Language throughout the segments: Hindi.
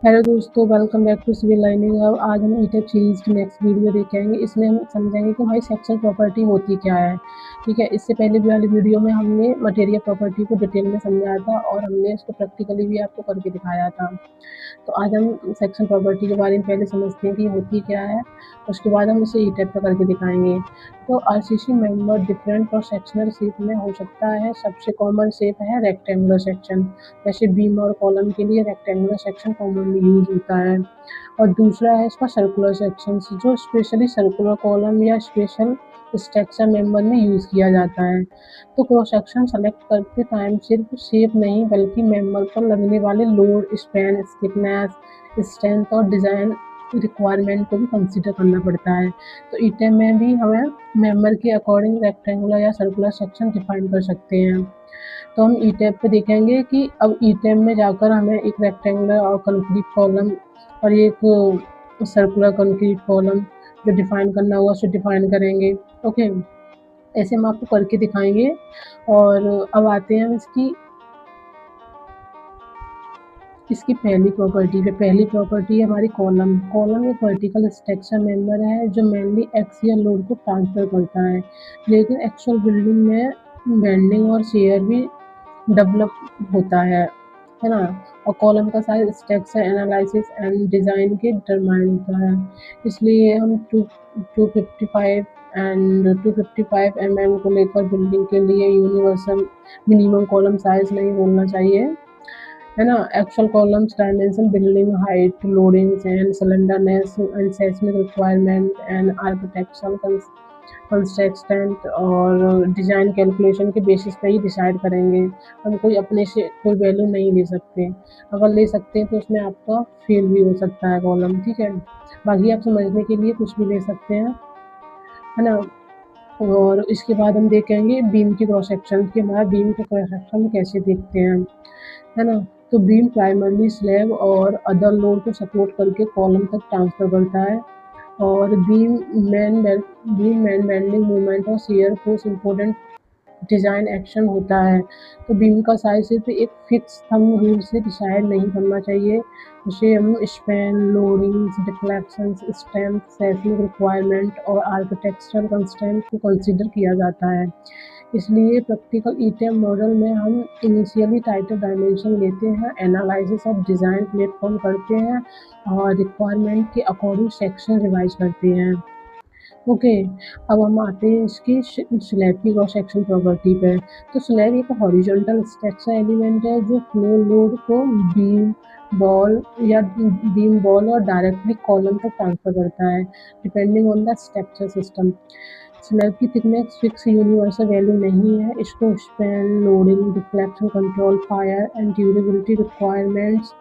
हेलो दोस्तों, welcome back to civil lining. अब आज हम ईटेक सीरीज़ की नेक्स्ट वीडियो देखेंगे। इसमें हम समझेंगे कि भाई सेक्शन प्रॉपर्टी होती क्या है। ठीक है, इससे पहले भी वाली वीडियो में हमने मटेरियल प्रॉपर्टी को डिटेल में समझाया था और हमने इसको प्रैक्टिकली भी आपको करके दिखाया था। तो आज हम सेक्शन प्रॉपर्टी के बारे में पहले समझते हैं कि ये होती क्या है, उसके बाद हम इसे ईटेक पे करके दिखाएंगे। तो आरसीसी मेंबर डिफरेंट और सेक्शनल शेप में हो सकता है। सबसे कॉमन शेप है रेक्टेंगुलर सेक्शन, जैसे बीम और कॉलम के लिए रेक्टेंगुलर सेक्शन कॉमनली यूज होता है। और दूसरा है इसका सर्कुलर सेक्शन, जो स्पेशली सर्कुलर कॉलम या स्पेशल स्ट्रक्चर मेंबर में यूज किया जाता है। तो क्रॉस सेक्शन सेलेक्ट करते टाइम सिर्फ शेप नहीं बल्कि मेंबर पर लगने वाले लोड, स्पैन, थिकनेस, स्ट्रेंथ और डिजाइन रिक्वायरमेंट को भी कंसीडर करना पड़ता है। तो ईटेम में भी हमें मेंबर के अकॉर्डिंग रेक्टेंगुलर या सर्कुलर सेक्शन डिफाइन कर सकते हैं। तो हम ईटेप पे देखेंगे कि अब ईटेप में जाकर हमें एक रेक्टेंगुलर और कंक्रीट कॉलम और एक सर्कुलर कंक्रीट कॉलम जो डिफाइन करना होगा उसे डिफाइन करेंगे। ओके, ऐसे हम आपको करके दिखाएंगे। और अब आते हैं हम इसकी पहली प्रॉपर्टी पे। पहली प्रॉपर्टी है हमारी कॉलम। कॉलम एक वर्टिकल स्ट्रक्चर मेंबर है जो मेनली एक्सियल लोड को ट्रांसफर करता है, लेकिन एक्चुअल बिल्डिंग में बेंडिंग और शेयर भी डेवलप होता है ना। और कॉलम का size structure analysis and design के डिटरमाइन होता है। इसलिए हम 255 एंड 255 को लेकर बिल्डिंग के लिए यूनिवर्सल मिनिमम कॉलम साइज नहीं बोलना चाहिए, है ना। Actual columns dimension, building height, loadings and slenderness and seismic requirement and architectural constraint और डिज़ाइन कैलकुलेशन के बेसिस पे ही डिसाइड करेंगे। हम कोई अपने से कोई वैल्यू नहीं ले सकते। अगर ले सकते हैं तो उसमें आपका फेल भी हो सकता है कॉलम, ठीक है। बाकी आप समझने के लिए कुछ भी ले सकते हैं, है ना। और इसके बाद हम देखेंगे बीम की क्रॉस सेक्शन कि हमारा बीम का क्रॉस सेक्शन कैसे देखते हैं, है ना। तो बीम प्राइमरली स्लैब और अदर लोड को सपोर्ट करके कॉलम तक ट्रांसफर करता है। और बीम मैन बेंडिंग मूवमेंट और shear force important design action होता है। तो बीम का साइज सिर्फ एक फिक्स थंब रूल से डिसाइड नहीं करना चाहिए। उसे हम span, loadings, deflections, strength, seismic requirement और आर्किटेक्चरल कंस्ट्रेंट को कंसीडर किया जाता है। इसलिए प्रैक्टिकल ईटेम मॉडल में हम इनिशियली टाइटल डायमेंशन लेते हैं, एनालिसिस ऑफ डिज़ाइन प्लेटफॉर्म करते हैं और रिक्वायरमेंट के अकॉर्डिंग सेक्शन रिवाइज करते हैं। ओके, अब हम आते हैं इसकी स्लैब की क्रॉस सेक्शन प्रॉपर्टी पे। तो स्लैब एक हॉरिजॉन्टल स्ट्रक्चर एलिमेंट है जो फ्लो लोड को बीम बॉल और डायरेक्टली कॉलम तक ट्रांसफर करता है, depending on the structure system. Slab की थिकनेस फिक्स यूनिवर्सल वैल्यू नहीं है। इसको span, loading, deflection control, fire and durability requirements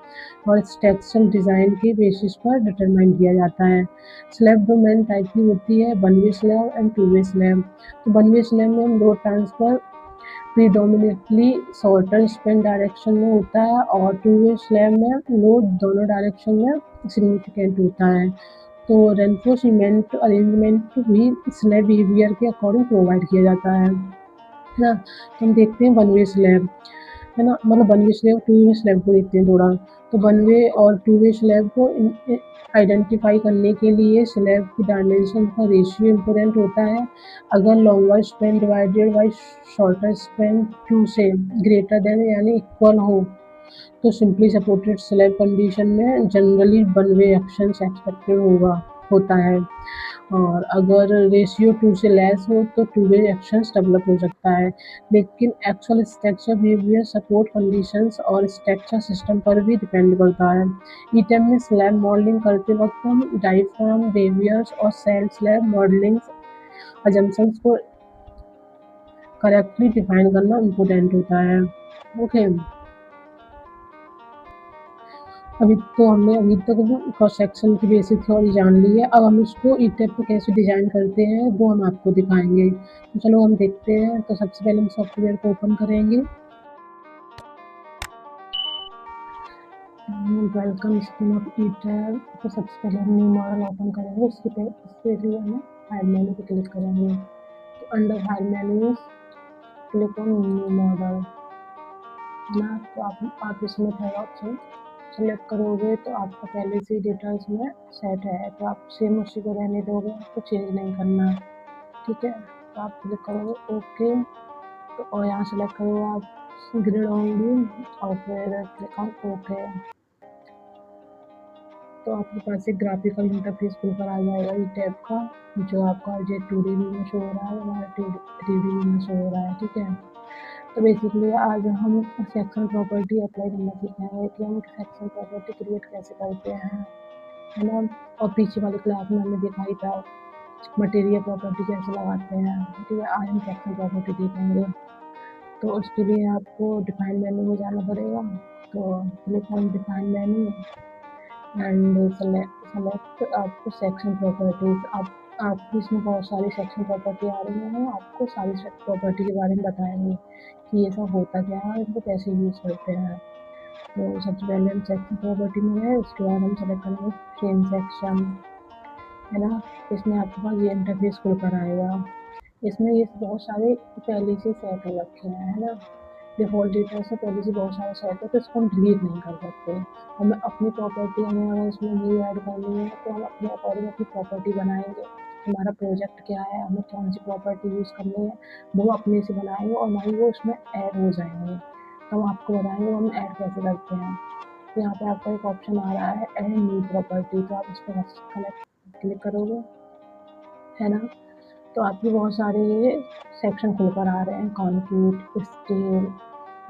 और स्ट्रक्चरल डिज़ाइन के बेसिस पर डिटरमाइन किया जाता है। स्लैब दो मेन टाइप की होती है, one way slab and two way slab. तो वन वे स्लैब में हम load transfer predominantly shorter span direction में होता है और टू वे स्लैब में लोड दोनों डायरेक्शन में सिग्निफिकेंट होता है। तो रेनफोर्समेंट अरेंजमेंट भी स्लैब बिहेवियर के अकॉर्डिंग प्रोवाइड किया जाता है ना। तो हम देखते हैं वन वे स्लैब, है ना। मतलब one way slab two way slab को देखते हैं थोड़ा। तो वन वे और टू वे स्लैब को आइडेंटिफाई करने के लिए स्लैब की डायमेंशन का रेशियो इम्पोर्टेंट होता है। अगर longer span divided by shorter span 2 से ग्रेटर देन यानी इक्वल हो तो सिंपली सपोर्टेड स्लैब कंडीशन में generally one way actions expected होता है। और अगर रेशियो 2 से लेस हो तो टू वे एक्शंस डेवलप हो सकता है। लेकिन actual structure behaviour support conditions और स्ट्रक्चर सिस्टम पर भी डिपेंड करता है। ईटेम में स्लैब मॉडलिंग करते वक्त हम डायफ्राम बिहेवियर्स और सेल स्लैब मॉडलिंग अजम्पशंस को करेक्टली डिफाइन करना इम्पोर्टेंट होता है। ओके, अभी तक क्रॉस सेक्शन की बेसिक थ्योरी जान ली है। अब हम इसको ईटेप पे कैसे डिज़ाइन करते हैं वो हम आपको दिखाएंगे। तो चलो हम देखते हैं। तो सबसे पहले हम सॉफ्टवेयर को ओपन करेंगे। Welcome screen of ETAP. तो सबसे पहले हम न्यू मॉडल ओपन करेंगे। इसके लिए हमें फाइल मेनू पे क्लिक करेंगे। तो under file menus click on new model ना। तो आप इसमें है ऑप्शन सेलेक्ट करोगे तो आपका पहले से ही डेटा इसमें सेट है, तो आप सेम उसी को रहने दोगे, आपको चेंज नहीं करना। ठीक है, तो आप क्लिक करोगे ओके, तो और यहाँ सेलेक्ट करोगे आप ग्रिड ओनली और फिर क्लिक ऑन ओके। तो आपके पास एक ग्राफिकल इंटरफेस खुलकर आ जाएगा ई टैब का, जो आपका जो 2D व्यू में शो हो रहा है हमारा 3D व्यू में शो हो रहा है। ठीक है, तो बेसिकली आज हम सेक्शन प्रॉपर्टी अप्लाई करना सीखेंगे कि हम सेक्शन प्रॉपर्टी क्रिएट कैसे करते हैं, है ना। और पीछे वाली क्लास में हमने देखा ही था मटेरियल प्रॉपर्टी कैसे लगाते हैं। ठीक है, आज हम सेक्शन प्रॉपर्टी देखेंगे। तो उसके लिए आपको डिफाइन मेन्यू में जाना पड़ेगा, तो click on define menu and select आपको सेक्शन प्रॉपर्टीज। आप इसमें बहुत सारी सेक्शन प्रॉपर्टी आ रही हैं, आपको सारी प्रॉपर्टी के बारे में बताएंगे कि ये सब होता क्या है और इनको कैसे यूज़ करते हैं। तो सबसे पहले हम सेक्शन प्रॉपर्टी में है, उसके बाद हम सेलेक्ट करेंगे फ्रेम सेक्शन, है ना। इसमें आपके पास ये इंटरफेस खुल कर आएगा। इसमें ये बहुत सारे पहले से सेट हो रखे हैं, है ना। डिफ़ॉल्ट डेटा से पहले से बहुत सारा सेट है, तो इसको हम डिलीट नहीं कर सकते। हमें अपनी प्रॉपर्टी हमें अगर इसमें न्यू ऐड करनी है तो हम अपने अकॉर्डिंग अपनी प्रॉपर्टी बनाएंगे। हमारा प्रोजेक्ट क्या है, हमें कौन सी प्रॉपर्टी यूज़ करनी है, वो अपने से बनाएंगे और हमारी वो उसमें ऐड हो जाएंगे। तो हम आपको बताएंगे हम ऐड कैसे करते हैं। तो यहाँ पे आपका एक ऑप्शन आ रहा है ऐड न्यू प्रॉपर्टी, तो आप इस पर क्लिक करोगे, है ना। तो आपके बहुत सारे सेक्शन खुलकर आ रहे हैं, concrete, steel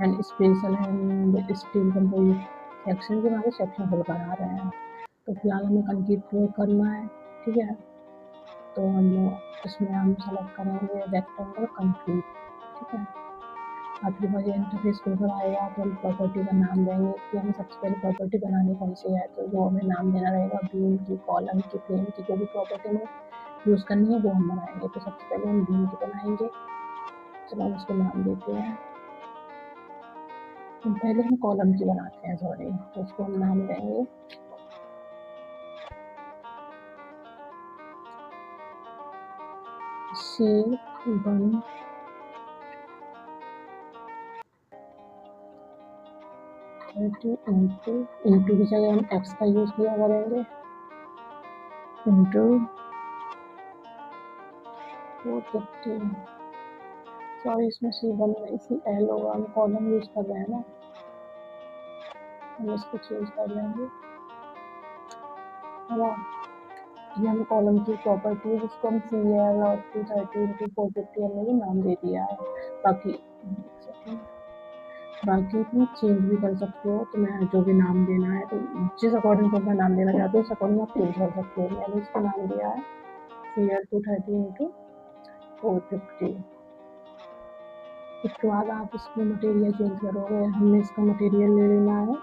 and special and steel composite section के हमारे सेक्शन खुलकर आ रहे हैं। तो फिलहाल हमें कंक्रीट प्रयोग करना है। ठीक है, तो हम इसमें हम सेलेक्ट करेंगे रेक्टेंगल कंक्रीट। ठीक है, आपके पास ये इंटरफेस खुलकर आएगा, तो हम प्रॉपर्टी का नाम देंगे कि हमें सबसे पहले प्रॉपर्टी बनानी कौन सी है, तो वो हमें नाम देना रहेगा बीम की, कॉलम की, फ्रेम की, जो भी प्रॉपर्टी हमें यूज़ करनी है वो हम बनाएंगे। तो सबसे पहले हम बीम की बनाएंगे, चलो हम उसको नाम देते हैं, पहले हम कॉलम की बनाते हैं सॉरी, तो उसको हम नाम देंगे C1 30 इंटू की जगह हम एक्स का यूज़ किया करेंगे, इंटू 450। सॉरी, इसमें C1 नहीं CL होगा, हम कॉलम यूज़ कर रहे हैं ना, हम इसको चेंज कर लेंगे, है ना। ये हम कॉलम की प्रॉपर्टी है जिसको हम CL और 230 इंटू 450 हमने भी नाम दे दिया है। बाकी एक सेकेंड, बाकी तुम चेंज भी कर सकते हो, तो मैं जो भी नाम देना है तो जिस अकॉर्डिंग तुम अपना नाम देना चाहते हो उस अकॉर्डिंग आप चेंज कर सकते हो। मैंने इसको नाम दिया है CL 230 इंटू 450। उसके बाद आप इसमें मटेरियल चेंज करोगे, हमने इसका मटेरियल ले लेना है,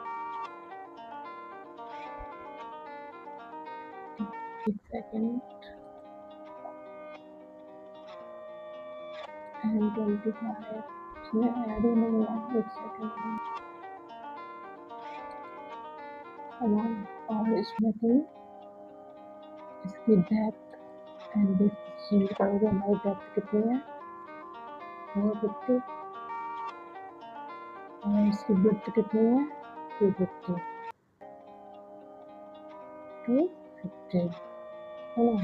एक सेकेंड, M25 इसमें ऐड ही नहीं है, एक सेकेंड, और इसमें तुम इसकी डेप्थ एंड विड्थ चेंज करोगे। हमारी डेप्थ कितनी है 450 और इसकी विड्थ कितनी है 250, है ना।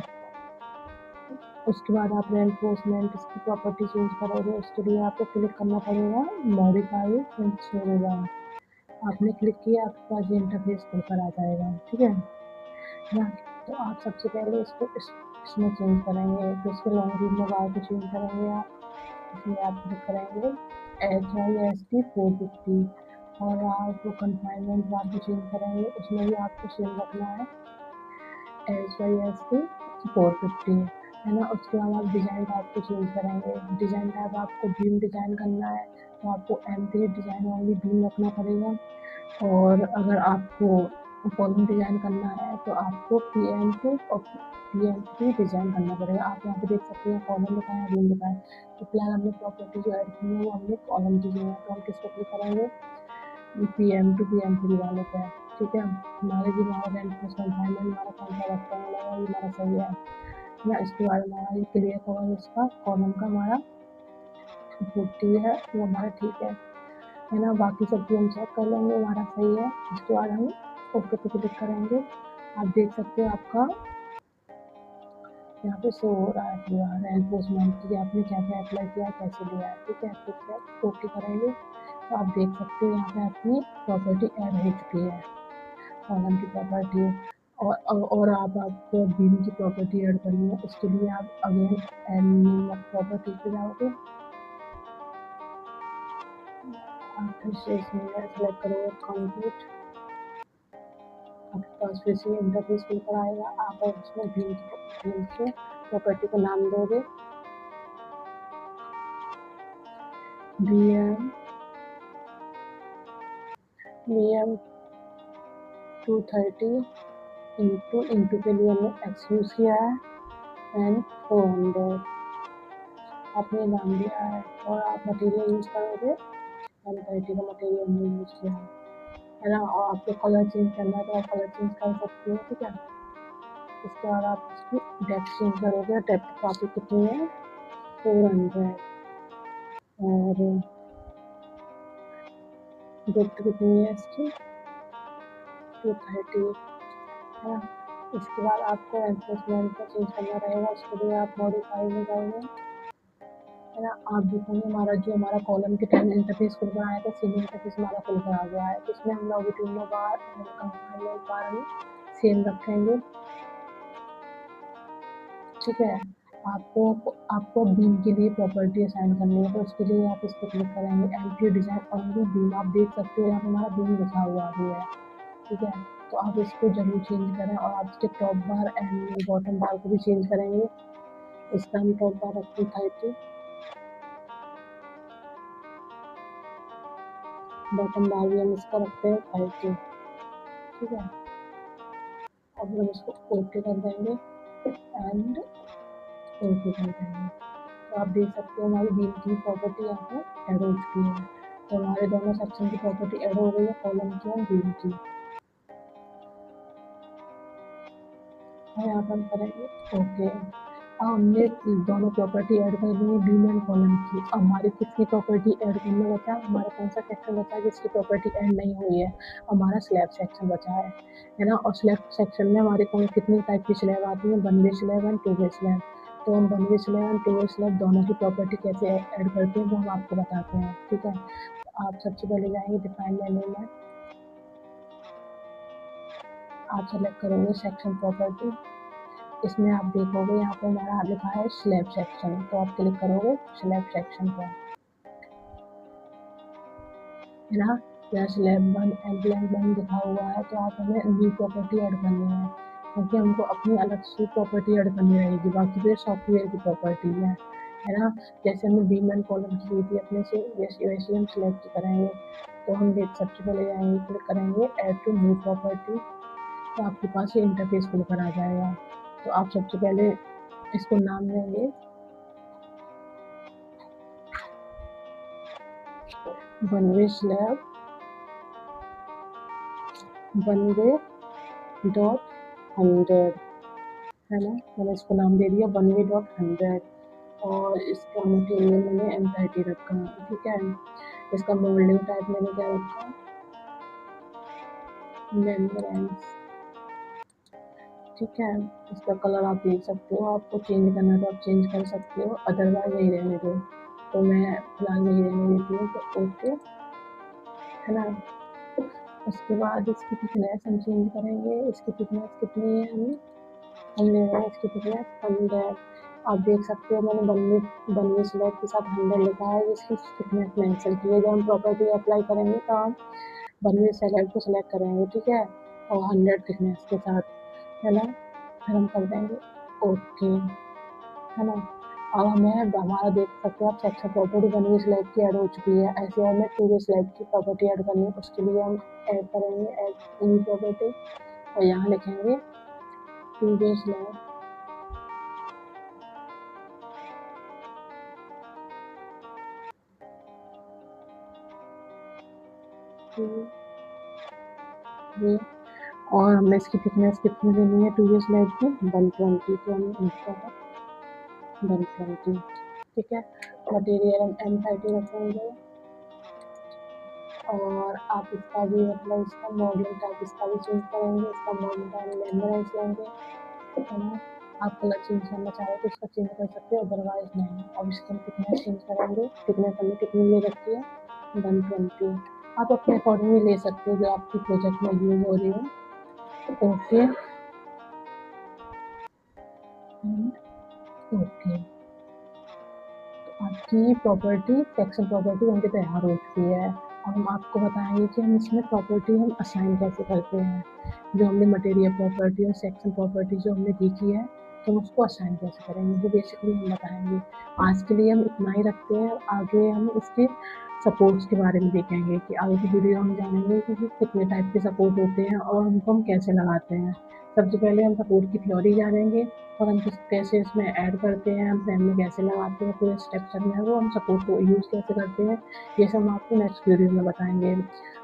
उसके बाद आप रेनफोर्समेंट इसकी प्रॉपर्टी चेंज करोगे, उसके लिए आपको क्लिक करना पड़ेगा मॉडिफाई एंड छोड़ेगा। आपने क्लिक किया, आपके पास ये इंटरफेस खुलकर आ जाएगा। ठीक है ना। तो आप सबसे पहले इसको इसमें चेंज करेंगे, तो इसके लॉन्गिट्यूड बार को चेंज करेंगे आप, इसमें आप क्लिक करेंगे HYST 450 और आप कन्फाइनमेंट बार को चेंज करेंगे, उसमें भी आपको सेम रखना है HYST 450, है ना। उसके बाद आप डिज़ाइन टैब को चेंज करेंगे, डिज़ाइन टैब आपको बीम डिज़ाइन करना है तो आपको M3 डिज़ाइन ओनली बीम रखना पड़ेगा, और अगर आपको कॉलम डिज़ाइन करना है तो आपको PM2 और PM3 डिज़ाइन करना पड़ेगा। आप यहाँ पे देख सकते हैं कॉलम लिखा है, बीम लिखा है। तो फिलहाल हमने प्रॉपर्टी जो ऐड की है वो हमने कॉलम की की है, तो हम किस पर क्लिक करेंगे PM2 PM3 वाले पे। ठीक है, हमारे जो हमारा रेनफोर्स कन्फाइनमेंट हमारा कौन सा रेक्टेंगल है ये हमारा सही है ना। इसके बाद हमारा ये क्लियर कवर इसका कॉलम का हमारा 40 है, वो हमारा ठीक है। है ना। बाकी सब भी हम चेक कर लेंगे हमारा सही है, उसके बाद हम ओके पे क्लिक करेंगे। आप देख सकते हो आपका यहाँ पे शो हो रहा है पूरा एनफोर्समेंट कि आपने क्या क्या अप्लाई किया है, कैसे लिया है, ठीक है। फिर से ओके करेंगे तो आप देख सकते हो यहाँ पे अपनी प्रॉपर्टी ऐड हो चुकी है, कॉलम की प्रॉपर्टी। और आपको बीम की प्रॉपर्टी ऐड करनी है, उसके लिए आप अगेन एड प्रॉपर्टी पे जाओगे। आप फिर से इसमें सेलेक्ट करोगे कंप्लीट, आपके पास फिर से इंटरफेस खुलकर आएगा। आप उसमें बीम के प्रॉपर्टी को नाम दोगे BM 230 इंटू के लिए हमने एक्स यूज़ किया है एंड 400 आपने नाम दिया है। और आप मटेरियल यूज़ करोगे M30 का मटेरियल हमने यूज़ किया है ना। और आपको कलर चेंज करना है तो आप कलर चेंज कर सकते हो, ठीक है। उसके बाद आप इसकी डेप्थ चेंज करोगे, डेप्थ आपकी कितनी है 400 और विड्थ कितनी है इसकी 230 है ना। इसके बाद आपको एनफोर्समेंट का चेंज करना रहेगा, उसके लिए आप मॉडिफाई में जाओगे, है ना। आप देखेंगे हमारा कॉलम के टाइम इंटरफेस खुल कर आया था, सेम इंटरफेस हमारा खुल कर आ गया है। तो इसमें हम लॉन्गिट्यूडिनल बार एंड कंपाइलर बार हम सेम रखेंगे, ठीक है। आपको बीम के लिए प्रॉपर्टी असाइन करनी है, तो उसके लिए आप इस पर क्लिक करेंगे एम्प्टी डिजाइन ओनली बीम। आप देख सकते हो यहाँ पे हमारा बीम लिखा हुआ भी है, ठीक है। तो आप इसको जरूर चेंज करें और आप इसके टॉप बार एंड बॉटम बार को भी चेंज करेंगे। इसका हम टॉप बार रखते 30, बॉटम बार भी हम इसका रखते हैं 30, ठीक है। अब हम इसको ओके कर देंगे एंड ओके कर देंगे। तो आप देख सकते हो हमारी बीम की प्रॉपर्टी यहाँ पे ऐड हो चुकी है। तो हमारे दोनों सेक्शन की प्रॉपर्टी ऐड हो गई है, कॉलम की और बीम की। और यहाँ पर हम करेंगे ओके। अब हमने दोनों प्रॉपर्टी ऐड कर दी है, बीम एंड कॉलम की। अब हमारी किसकी प्रॉपर्टी ऐड करना बचा, हमारा कौन सा सेक्शन बचा है जिसकी प्रॉपर्टी ऐड नहीं हुई है, हमारा स्लैब सेक्शन बचा है ना। और स्लैब सेक्शन में हमारे कौन कितनी टाइप की स्लैब आती है, 1 वे स्लैब एंड 2 वे स्लैब। तो हम 1 वे स्लैब एंड 2 वे स्लैब दोनों की प्रॉपर्टी कैसे ऐड करते हैं वो हम आपको बताते हैं, ठीक है। तो आप सबसे पहले जाएंगे डिफाइन मेन्यू में, आप सेलेक्ट करोगे सेक्शन प्रॉपर्टी। इसमें आप देखोगे यहाँ पर हमारा लिखा है स्लैब सेक्शन, तो आप क्लिक करोगे स्लैब सेक्शन पर, है ना। यहाँ स्लैब 1 एंड ब्लैंक 1 लिखा हुआ है, तो आप हमें न्यू प्रॉपर्टी ऐड करनी है, क्योंकि हमको अपनी अलग से प्रॉपर्टी ऐड करनी रहेगी। बाकी तो सॉफ्टवेयर की प्रॉपर्टी है ना। जैसे हमने बीम एंड कॉलम की की थी अपने से, वैसे हम स्लैब की करेंगे। तो हम देख सबसे पहले जाएंगे, क्लिक करेंगे ऐड टू न्यू प्रॉपर्टी, तो आपके पास ये इंटरफेस खुलकर आ जाएगा। तो आप सबसे पहले इसको नाम देंगे 1 वे स्लैब 1 वे डॉट 100, है ना। मैंने इसको नाम दे दिया 1 वे डॉट 100 और इसका मटेरियल मैंने M30 रखा, ठीक है। इसका मोल्डिंग टाइप मैंने क्या रखा, मेम्ब्रेन्स, ठीक है। इसका कलर आप देख सकते हो, आपको चेंज करना है तो आप चेंज कर सकते हो, अदरवाइज यही रहने दो। तो मैं फिलहाल यही रहने देती हूँ, तो ओके, है ना। उसके बाद इसकी थिकनेस हम चेंज करेंगे। इसकी थिकनेस कितनी है, हम ले रहे हैं इसकी थिकनेस 100। आप देख सकते हो मैंने 1 वे स्लैब के साथ 100 लिखा है, जिसकी थिकनेस मेंशन की है। जब हम प्रॉपर्टी अप्लाई करेंगे तो हम 1 वे स्लैब को सिलेक्ट करेंगे, ठीक है, और 100 थिकनेस के साथ, है ना। फिर हम कर देंगे ओके, है ना। अब हमें हमारा देख सकते हो आप सेक्शन प्रॉपर्टी 1 वे स्लैब की ऐड हो चुकी है। ऐसे हमें 2 वे स्लैब की प्रॉपर्टी ऐड करनी है, उसके लिए हम ऐड करेंगे ऐड न्यू प्रॉपर्टी और यहाँ लिखेंगे 2 वे स्लैब, ये। और हमें इसकी थिकनेस कितनी देनी है 2 वे स्लैब की 120, तो हम लिखते हैं 120, ठीक है। मटेरियल हम M30 रखेंगे और आप इसका भी मतलब इसका मॉडल टाइप इसका भी चेंज करेंगे, इसका मेमोराइज लेंगे, है ना। आप कलर चेंज करना चाहो तो इसका चेंज कर सकते हो, अदरवाइज नहीं। और इसका थिकनेस चेंज करेंगे, थिकनेस हमने कितनी ले रखी है 120। आप अपने अकॉर्डिंग ले सकते हो जो आपकी प्रोजेक्ट में यूज हो रही हो। ओके ओके, तो आपकी प्रॉपर्टी सेक्शन प्रॉपर्टी बनके तैयार हो चुकी है। अब हम आपको बताएंगे कि हम इसमें प्रॉपर्टी हम असाइन कैसे करते हैं। जो हमने मटेरियल प्रॉपर्टी और सेक्शन प्रॉपर्टी जो हमने देखी है, तो हम उसको असाइन कैसे करेंगे वो बेसिकली हम बताएंगे। आज के लिए हम इतना ही रखते हैं, आगे हम इसके सपोर्ट्स के बारे में देखेंगे कि आगे की वीडियो हम जानेंगे कि कितने टाइप के सपोर्ट होते हैं और उनको हम कैसे लगाते हैं। सबसे पहले हम सपोर्ट की थ्योरी जानेंगे और हम कैसे इसमें ऐड करते हैं, हम फ्रेम में कैसे लगाते हैं, पूरे स्ट्रक्चर में वो हम सपोर्ट को यूज़ कैसे करते हैं, ये सब हम आपको नेक्स्ट वीडियो में बताएंगे।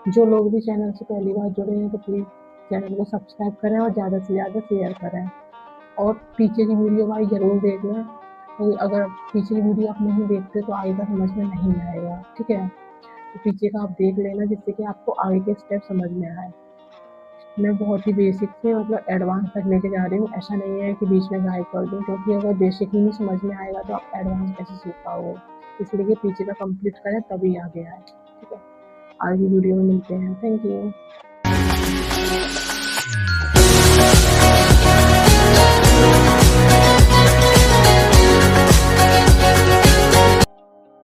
जो लोग भी चैनल से पहली बार जुड़े हैं तो प्लीज़ चैनल को सब्सक्राइब करें और ज़्यादा से ज़्यादा शेयर करें। और पीछे की वीडियो भाई ज़रूर देखना, क्योंकि अगर पीछे की वीडियो आप नहीं देखते तो आगे का समझ में नहीं आएगा, ठीक है। तो पीछे का आप देख लेना जिससे कि आपको आगे के स्टेप समझ में आए। मैं बहुत ही बेसिक से मतलब एडवांस तक लेके जा रही हूँ, ऐसा नहीं है कि बीच में गायब कर दूँ, क्योंकि अगर बेसिक ही नहीं समझ में आएगा तो आप एडवांस कैसे सीख पाओगे। इसलिए पीछे का कंप्लीट करें तभी आगे आए, ठीक है। आगे वीडियो में मिलते हैं, थैंक यू।